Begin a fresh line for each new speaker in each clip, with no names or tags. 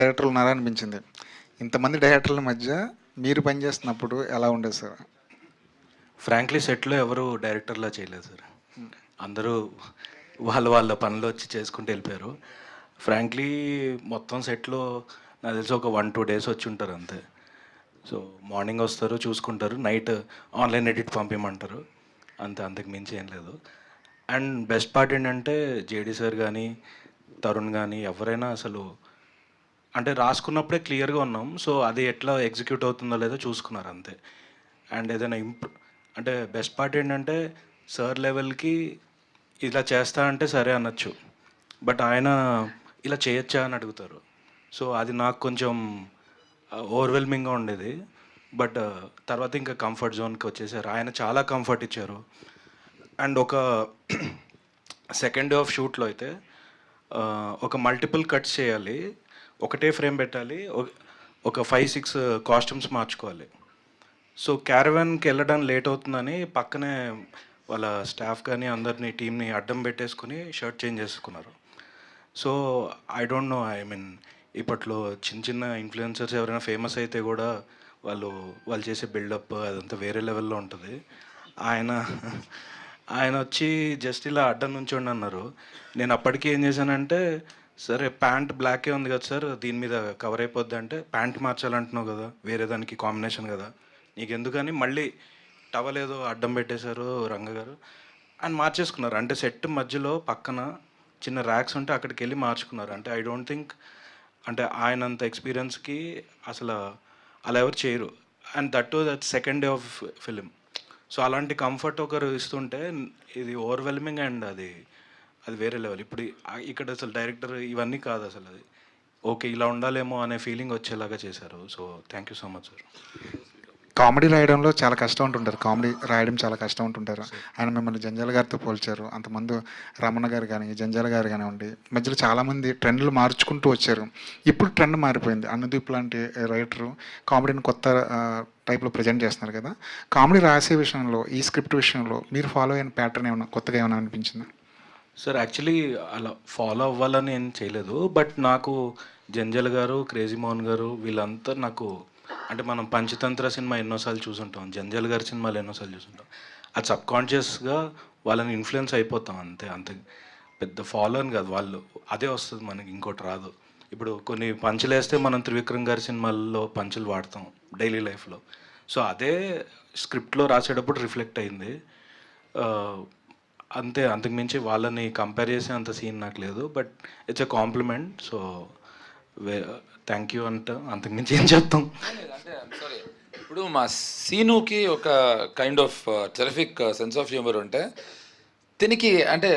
డైరెక్టర్లు ఉన్నారనిపించింది. ఇంతమంది డైరెక్టర్ల మధ్య మీరు పనిచేస్తున్నప్పుడు ఎలా ఉండేది సార్?
ఫ్రాంక్లీ సెట్లో ఎవరు డైరెక్టర్లా చేయలేదు సార్. అందరూ వాళ్ళ వాళ్ళ పనులు వచ్చి చేసుకుంటూ వెళ్ళిపోయారు. ఫ్రాంక్లీ మొత్తం సెట్లో నాకు తెలిసి ఒక 1-2 డేస్ వచ్చి ఉంటారు అంతే. సో మార్నింగ్ వస్తారు, చూసుకుంటారు, నైట్ ఆన్లైన్ ఎడిట్ పంపించమంటారు అంతే, అంతకు మించి ఏం లేదు. అండ్ బెస్ట్ పార్ట్ ఏంటంటే జేడీ సార్ కానీ తరుణ్ కానీ ఎవరైనా అసలు అంటే రాసుకున్నప్పుడే క్లియర్గా ఉన్నాం. సో అది ఎట్లా ఎగ్జిక్యూట్ అవుతుందో లేదో చూసుకున్నారు అంతే. అండ్ ఏదైనా అంటే బెస్ట్ పార్ట్ ఏంటంటే సార్ లెవెల్కి ఇలా చేస్తా అంటే సరే అనొచ్చు, బట్ ఆయన ఇలా చేయొచ్చా అని అడుగుతారు. సో అది నాకు కొంచెం ఓవర్వెల్మింగ్గా ఉండేది. బట్ తర్వాత ఇంకా కంఫర్ట్ జోన్కి వచ్చేసారు. ఆయన చాలా కంఫర్ట్ ఇచ్చారు. అండ్ ఒక సెకండ్ డే ఆఫ్ షూట్లో అయితే ఒక మల్టిపుల్ కట్స్ చేయాలి, ఒకటే ఫ్రేమ్ పెట్టాలి, ఒక 5-6 కాస్ట్యూమ్స్ మార్చుకోవాలి. సో క్యారవాన్కి వెళ్ళడం లేట్ అవుతుందని పక్కనే వాళ్ళ స్టాఫ్ కానీ అందరినీ టీంని అడ్డం పెట్టేసుకుని షర్ట్ చేంజ్ చేసుకున్నారు. So I don't know, I mean ఇప్పట్లో చిన్న చిన్న ఇన్ఫ్లుయెన్సర్స్ ఎవరైనా ఫేమస్ అయితే కూడా వాళ్ళు చేసే బిల్డప్ అదంతా వేరే లెవెల్లో ఉంటుంది. ఆయన ఆయన వచ్చి జస్ట్ ఇలా అడ్డం నుంచోండి అన్నారు. నేను అప్పటికి ఏం చేశానంటే, సరే ప్యాంట్ బ్లాకే ఉంది కదా సార్, దీని మీద కవర్ అయిపోద్ది అంటే, ప్యాంట్ మార్చాలంటున్నావు కదా, వేరే దానికి కాంబినేషన్ కదా నీకు ఎందుకని మళ్ళీ టవల్ ఏదో అడ్డం పెట్టేశారు రంగ గారు అని మార్చేసుకున్నారు. అంటే సెట్ మధ్యలో పక్కన చిన్న ర్యాక్స్ ఉంటే అక్కడికి వెళ్ళి మార్చుకున్నారు. అంటే ఐ డోంట్ థింక్ అంటే ఆయనంత ఎక్స్పీరియన్స్కి అసలు అలా ఎవరు చేయరు. And that second day of film. So అలాంటి కంఫర్ట్ ఒకరు ఇస్తుంటే ఇది ఓవర్వెల్మింగ్. అండ్ అది వేరే లెవెల్. ఇప్పుడు ఇక్కడ అసలు డైరెక్టర్ ఇవన్నీ కాదు, అసలు అది ఓకే ఇలా ఉండాలేమో అనే ఫీలింగ్ వచ్చేలాగా చేశారు. So thank you so much sir.
Comedy రాయడంలో చాలా కష్టం ఉంటుంటారు, కామెడీ రాయడం చాలా కష్టం ఉంటుంటారు. ఆయన మిమ్మల్ని జంజాల గారితో పోల్చారు. అంతమంది రమణ గారు కానీ జంజాల గారు కానివ్వండి, మధ్యలో చాలామంది ట్రెండ్లు మార్చుకుంటూ వచ్చారు. ఇప్పుడు ట్రెండ్ మారిపోయింది. అనుదీప్ లాంటి రైటరు కామెడీని కొత్త టైప్లో ప్రజెంట్ చేస్తున్నారు కదా. కామెడీ రాసే విషయంలో, ఈ స్క్రిప్ట్ విషయంలో మీరు ఫాలో అయిన ప్యాటర్న్ ఏమైనా కొత్తగా ఏమైనా అనిపించిందా?
సార్ యాక్చువల్లీ అలా ఫాలో అవ్వాలని ఏం చేయలేదు. బట్ నాకు జంజల్ గారు, క్రేజీ మోహన్ గారు వీళ్ళంతా నాకు అంటే మనం పంచతంత్ర సినిమా ఎన్నోసార్లు చూసుంటాం, జంజల్ గారి సినిమాలు ఎన్నోసార్లు చూసుంటాం. అది సబ్కాన్షియస్గా వాళ్ళని ఇన్ఫ్లుయెన్స్ అయిపోతాం అంతే. అంతే పెద్ద ఫాలో అని కాదు, వాళ్ళు అదే వస్తుంది మనకి, ఇంకోటి రాదు. ఇప్పుడు కొన్ని పంచులు వేస్తే మనం త్రివిక్రమ్ గారి సినిమాల్లో పంచులు వాడతాం డైలీ లైఫ్లో. సో అదే స్క్రిప్ట్లో రాసేటప్పుడు రిఫ్లెక్ట్ అయింది అంతే. అంతకుమించి వాళ్ళని కంపేర్ చేసే అంత సీన్ నాకు లేదు. But it's a compliment. So thank you అంట, అంతకుమించి ఏం చెప్తాం.
అంటే సారీ, ఇప్పుడు మా సీనుకి ఒక kind of terrific sense of humour ఉంటే దీనికి అంటే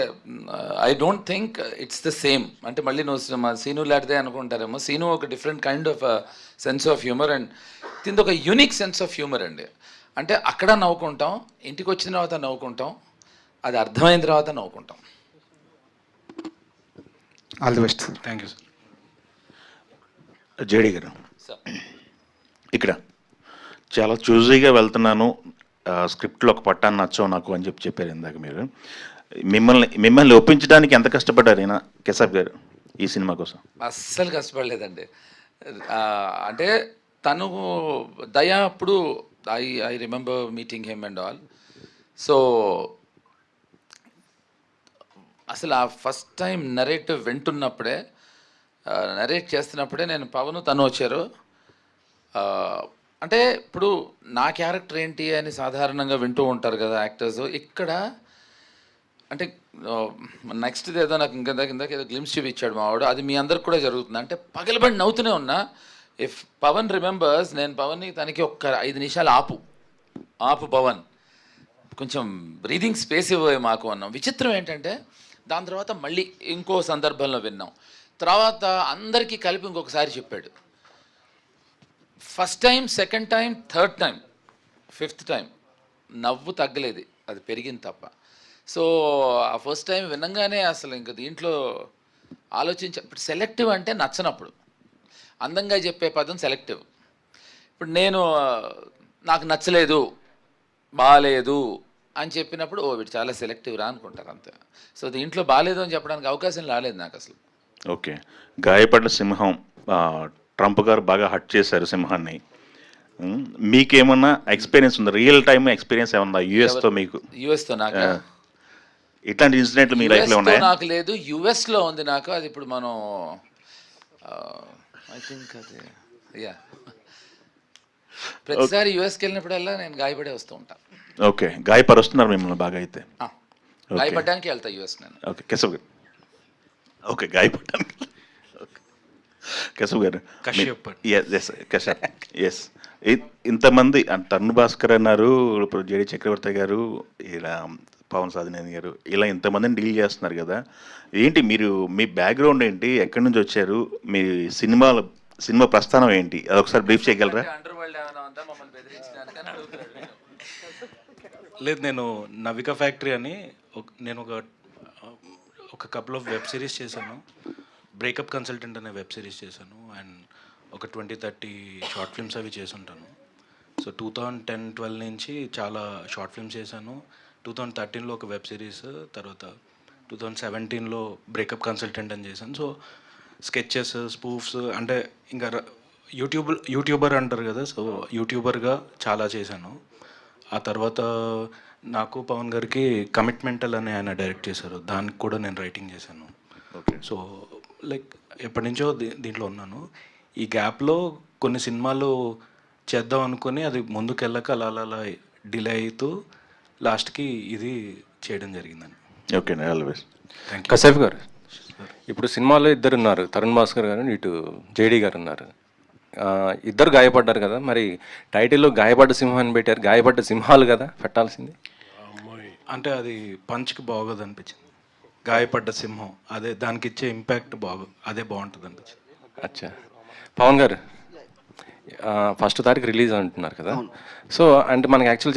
I don't think it's the same. అంటే మళ్ళీ నువ్వు మా సీను లాంటిదే అనుకుంటారేమో. సీను ఒక different kind of sense of humour and దీని ఒక యూనిక్ సెన్స్ ఆఫ్ హ్యూమర్ అండి. అంటే అక్కడ నవ్వుకుంటాం, ఇంటికి వచ్చిన తర్వాత నవ్వుకుంటాం, అది అర్థమైన తర్వాత నవ్వుకుంటాం.
All the best sir.
Thank you sir.
JD గారు, ఇక్కడ చాలా చూజీగా వెళ్తున్నాను, స్క్రిప్ట్లో ఒక పట్టాన్ని నచ్చవు నాకు అని చెప్పారు ఇందాక మీరు. మిమ్మల్ని ఒప్పించడానికి ఎంత కష్టపడ్డారు ఈయన కేశవ్ గారు ఈ సినిమా కోసం?
అస్సలు కష్టపడలేదండి. అంటే తను దయా అప్పుడు I remember meeting him and all. So అసలు ఆ ఫస్ట్ టైం నరేటివ్ వింటున్నప్పుడే, నరేట్ చేస్తున్నప్పుడే నేను పవన్ తను వచ్చారు. అంటే ఇప్పుడు నా క్యారెక్టర్ ఏంటి అని సాధారణంగా వింటూ ఉంటారు కదా యాక్టర్స్. ఇక్కడ అంటే నెక్స్ట్ది ఏదో నాకు ఇందాక ఏదో గ్లిమ్స్ చూపించాడు మా వాడు, అది మీ అందరికి కూడా జరుగుతుంది. అంటే పగలబడి నవ్వుతూనే ఉన్నా. ఇఫ్ పవన్ రిమెంబర్స్, నేను పవన్ని తనకి ఒక్క 5 నిమిషాలు ఆపు పవన్, కొంచెం బ్రీదింగ్ స్పేస్ ఇవ్వే మాకు అన్నాం. విచిత్రం ఏంటంటే దాని తర్వాత మళ్ళీ ఇంకో సందర్భంలో విన్నాం. తర్వాత అందరికీ కలిపి ఇంకొకసారి చెప్పాడు. First time, second time, third time, fifth time నవ్వు తగ్గలేదు, అది పెరిగింది తప్ప. సో ఆ ఫస్ట్ టైం వినంగానే అసలు ఇంకా దీంట్లో ఇప్పుడు సెలెక్టివ్ అంటే నచ్చనప్పుడు, అందంగా చెప్పే పదం సెలెక్టివ్. ఇప్పుడు నేను నాకు నచ్చలేదు, బాగాలేదు అని చెప్పినప్పుడు వీడు చాలా సెలెక్టివ్ రా అనుకుంటారు అంతే. సో దీంట్లో బాగాలేదు అని చెప్పడానికి అవకాశం రాలేదు నాకు అసలు.
ఓకే, గాయపడ్డ సింహం ట్రంప్ గారు బాగా హట్ చేశారు సింహాన్ని. మీకేమన్నా ఎక్స్పీరియన్స్ ఉందా, రియల్ టైమ్ ఎక్స్పీరియన్స్ ఏమన్నా యుఎస్తో మీకు?
యుఎస్తో నాకు
ఇట్లాంటి ఇన్సిడెంట్లు మీ లైఫ్లో ఉన్నాయా?
నాకు లేదు, యుఎస్లో ఉంది నాకు. అది ఇప్పుడు మనం ఐ థింక్ అది యా ప్రతిసారి యుఎస్కి వెళ్ళినప్పుడల్లా నేను గాయపడే వస్తూ ఉంటాను.
ఓకే, గాయపరుస్తున్నారు మిమ్మల్ని బాగా అయితే.
గాయపడడానికి వెళ్తా యుఎస్ నేను.
ఓకే కేశవ్ గారు. ఓకే, గాయపడడానికి. కేశవ్ గారు.
కశ్యప్.
కశ్యప్, ఎస్. ఇంతమంది తరుణ్ భాస్కర్ అన్నారు, ఇప్పుడు జేడి చక్రవర్తి గారు, ఇలా పవన్ సాధినేని గారు, ఇలా ఇంతమందిని డీల్ చేస్తున్నారు కదా. ఏంటి మీరు, మీ బ్యాక్గ్రౌండ్ ఏంటి, ఎక్కడి నుంచి వచ్చారు, మీ సినిమా ప్రస్థానం ఏంటి, అదొకసారి బ్రీఫ్ చేయగలరా?
లేదు, నేను నవిక ఫ్యాక్టరీ అని నేను ఒక కపుల్ ఆఫ్ వెబ్ సిరీస్ చేశాను. బ్రేకప్ కన్సల్టెంట్ అనే వెబ్ సిరీస్ చేశాను. అండ్ ఒక 20-30 షార్ట్ ఫిల్మ్స్ అవి చేసుంటాను. సో 2010-12 నుంచి చాలా షార్ట్ ఫిల్మ్స్ చేశాను. 2013లో ఒక వెబ్ సిరీస్, తర్వాత 2017లో బ్రేకప్ కన్సల్టెంట్ అని చేశాను. సో స్కెచెస్, స్పూఫ్స్, అంటే ఇంకా యూట్యూబర్ అంటారు కదా, సో యూట్యూబర్గా చాలా చేశాను. ఆ తర్వాత నాకు పవన్ గారికి కమిట్మెంటల్ అని ఆయన డైరెక్ట్ చేశారు, దానికి కూడా నేను రైటింగ్ చేశాను.
ఓకే.
సో లైక్ ఎప్పటి నుంచో దీంట్లో ఉన్నాను. ఈ గ్యాప్లో కొన్ని సినిమాలు చేద్దాం అనుకుని అది ముందుకెళ్ళక అలా అలా డిలే అవుతూ లాస్ట్కి ఇది చేయడం జరిగిందండి.
Okay, always.
Thank you.
Kashyap గారు, ఇప్పుడు సినిమాలో ఇద్దరు ఉన్నారు, తరుణ్ భాస్కర్ గారు, ఇటు జేడీ గారు ఉన్నారు. ఇద్దరు గాయపడ్డారు కదా, మరి టైటిల్లో గాయపడ్డ సింహాన్ని పెట్టారు. గాయపడ్డ సింహాలు కదా పెట్టాల్సింది.
అంటే అది పంచ్కి బాగోదు అనిపించింది. గాయపడ్డ సింహం అదే దానికి ఇచ్చే ఇంపాక్ట్ అదే బాగుంటుంది అనిపించింది.
అచ్చా. పవన్ గారు, 1వ తారీఖు రిలీజ్ అంటున్నారు కదా. సో అంటే మనకి యాక్చువల్